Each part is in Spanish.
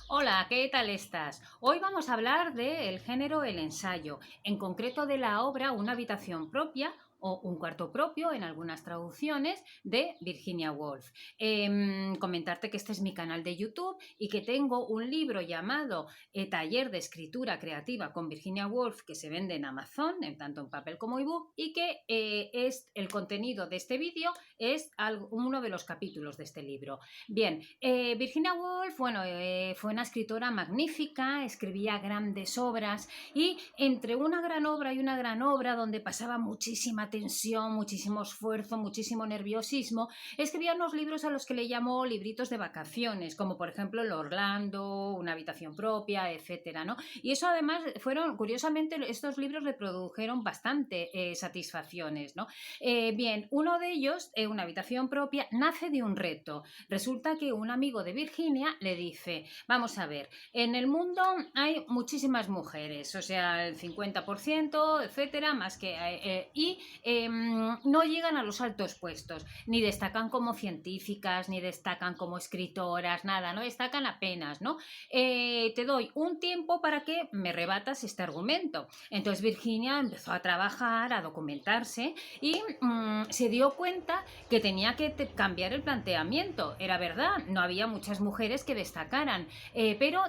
Hola, ¿qué tal estás? Hoy vamos a hablar del género el ensayo, en concreto de la obra Una habitación propia o Un cuarto propio en algunas traducciones de Virginia Woolf. Comentarte que este es mi canal de YouTube y que tengo un libro llamado Taller de Escritura Creativa con Virginia Woolf que se vende en Amazon, tanto en papel como ebook, y que es el contenido de este vídeo es uno de los capítulos de este libro. Bien, Virginia Woolf, bueno, fue una escritora magnífica, escribía grandes obras y entre una gran obra y una gran obra donde pasaba muchísima tensión, muchísimo esfuerzo, muchísimo nerviosismo, escribía unos libros a los que le llamó libritos de vacaciones, como por ejemplo El Orlando, Una habitación propia, etcétera, ¿no? Y eso además curiosamente, estos libros le produjeron bastante satisfacciones, ¿no? Bien, uno de ellos, Una habitación propia, nace de un reto. Resulta que un amigo de Virginia le dice, vamos a ver, en el mundo hay muchísimas mujeres, o sea, el 50%, etcétera, más que... no llegan a los altos puestos, ni destacan como científicas, ni destacan como escritoras, nada, no destacan apenas, ¿no? Te doy un tiempo para que me rebatas este argumento. Entonces Virginia empezó a trabajar, a documentarse y se dio cuenta que tenía que cambiar el planteamiento. Era verdad, no había muchas mujeres que destacaran, pero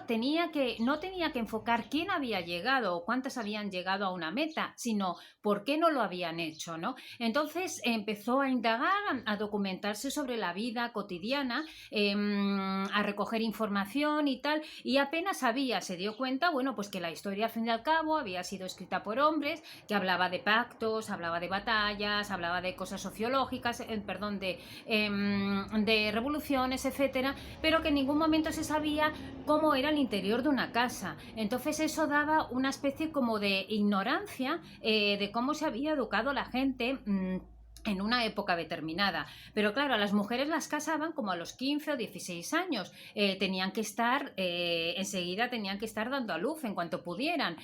no tenía que enfocar quién había llegado o cuántas habían llegado a una meta, sino por qué no lo habían hecho, ¿no? Entonces empezó a indagar, a documentarse sobre la vida cotidiana, a recoger información y tal, y apenas se dio cuenta, bueno, pues que la historia al fin y al cabo había sido escrita por hombres, que hablaba de pactos, hablaba de batallas, hablaba de cosas sociológicas, de revoluciones, etcétera, pero que en ningún momento se sabía cómo era el interior de una casa. Entonces eso daba una especie como de ignorancia de cómo se había educado la gente en una época determinada. Pero claro, a las mujeres las casaban como a los 15 o 16 años. Tenían que estar, enseguida tenían que estar dando a luz en cuanto pudieran.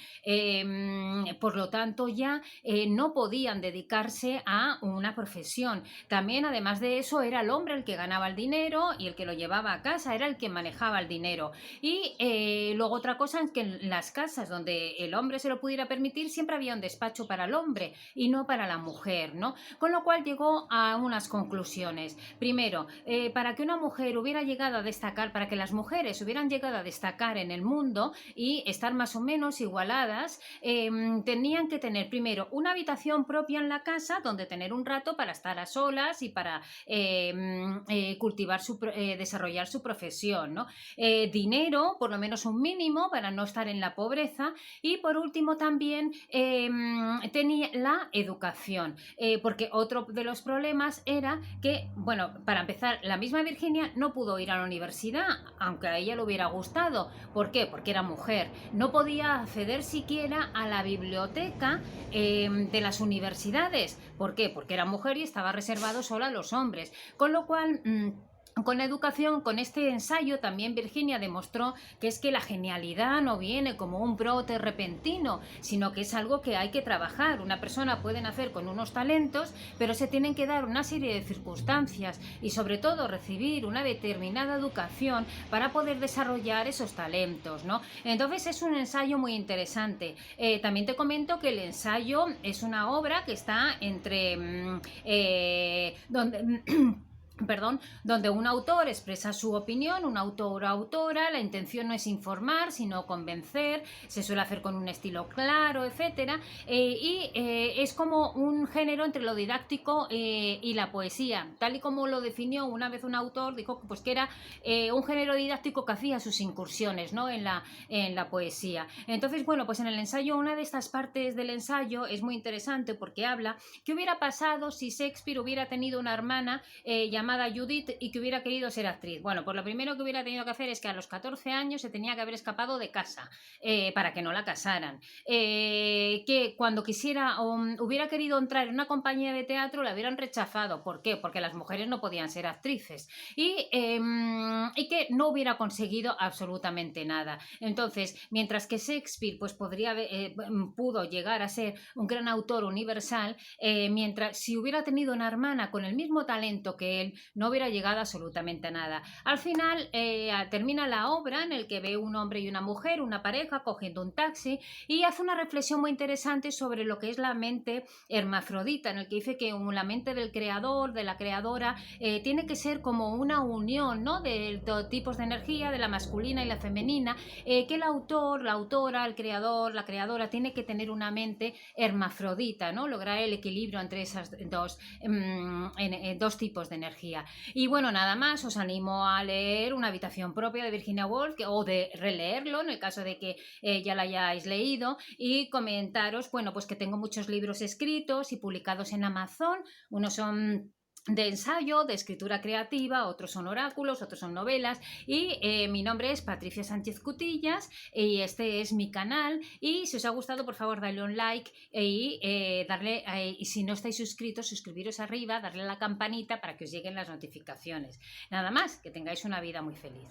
Por lo tanto, ya no podían dedicarse a una profesión. También, además de eso, era el hombre el que ganaba el dinero y el que lo llevaba a casa, era el que manejaba el dinero. Y luego otra cosa es que en las casas donde el hombre se lo pudiera permitir, siempre había un despacho para el hombre y no para la mujer, ¿no? Con lo cual llegó a unas conclusiones. Primero, para que una mujer hubiera llegado a destacar, para que las mujeres hubieran llegado a destacar en el mundo y estar más o menos igualadas, tenían que tener primero una habitación propia en la casa donde tener un rato para estar a solas y para desarrollar su profesión, ¿no? Dinero, por lo menos un mínimo, para no estar en la pobreza, y por último también tenía la educación, porque otro de los problemas era que, bueno, para empezar, la misma Virginia no pudo ir a la universidad, aunque a ella le hubiera gustado. ¿Por qué? Porque era mujer. No podía acceder siquiera a la biblioteca de las universidades. ¿Por qué? Porque era mujer y estaba reservado solo a los hombres. Con lo cual... con la educación, con este ensayo, también Virginia demostró que es que la genialidad no viene como un brote repentino, sino que es algo que hay que trabajar. Una persona puede nacer con unos talentos, pero se tienen que dar una serie de circunstancias y sobre todo recibir una determinada educación para poder desarrollar esos talentos, ¿no? Entonces es un ensayo muy interesante. También te comento que el ensayo es una obra que está entre donde donde un autor expresa su opinión, un autor o autora, la intención no es informar, sino convencer, se suele hacer con un estilo claro, etcétera, es como un género entre lo didáctico y la poesía, tal y como lo definió una vez un autor, dijo pues que era un género didáctico que hacía sus incursiones, ¿no? en la poesía. Entonces, bueno, pues en el ensayo, una de estas partes del ensayo es muy interesante porque habla qué hubiera pasado si Shakespeare hubiera tenido una hermana llamada Judith y que hubiera querido ser actriz. Bueno, pues lo primero que hubiera tenido que hacer es que a los 14 años se tenía que haber escapado de casa para que no la casaran. Que cuando quisiera hubiera querido entrar en una compañía de teatro la hubieran rechazado. ¿Por qué? Porque las mujeres no podían ser actrices. Y que no hubiera conseguido absolutamente nada. Entonces, mientras que Shakespeare pues pudo llegar a ser un gran autor universal, mientras si hubiera tenido una hermana con el mismo talento que él, no hubiera llegado absolutamente a nada. Al final termina la obra en el que ve un hombre y una mujer, una pareja, cogiendo un taxi y hace una reflexión muy interesante sobre lo que es la mente hermafrodita, en el que dice que la mente del creador, de la creadora, tiene que ser como una unión, ¿no?, de tipos de energía, de la masculina y la femenina, que el autor, la autora, el creador, la creadora tiene que tener una mente hermafrodita, ¿no?, lograr el equilibrio entre esas dos tipos de energía. Y bueno, nada más, os animo a leer Una habitación propia de Virginia Woolf, o de releerlo en el caso de que ya lo hayáis leído, y comentaros, bueno, pues que tengo muchos libros escritos y publicados en Amazon. Unos son de ensayo, de escritura creativa, otros son oráculos, otros son novelas, y mi nombre es Patricia Sánchez Cutillas y este es mi canal. Y si os ha gustado, por favor, darle un like y y si no estáis suscritos, suscribiros arriba, darle a la campanita para que os lleguen las notificaciones. Nada más, que tengáis una vida muy feliz.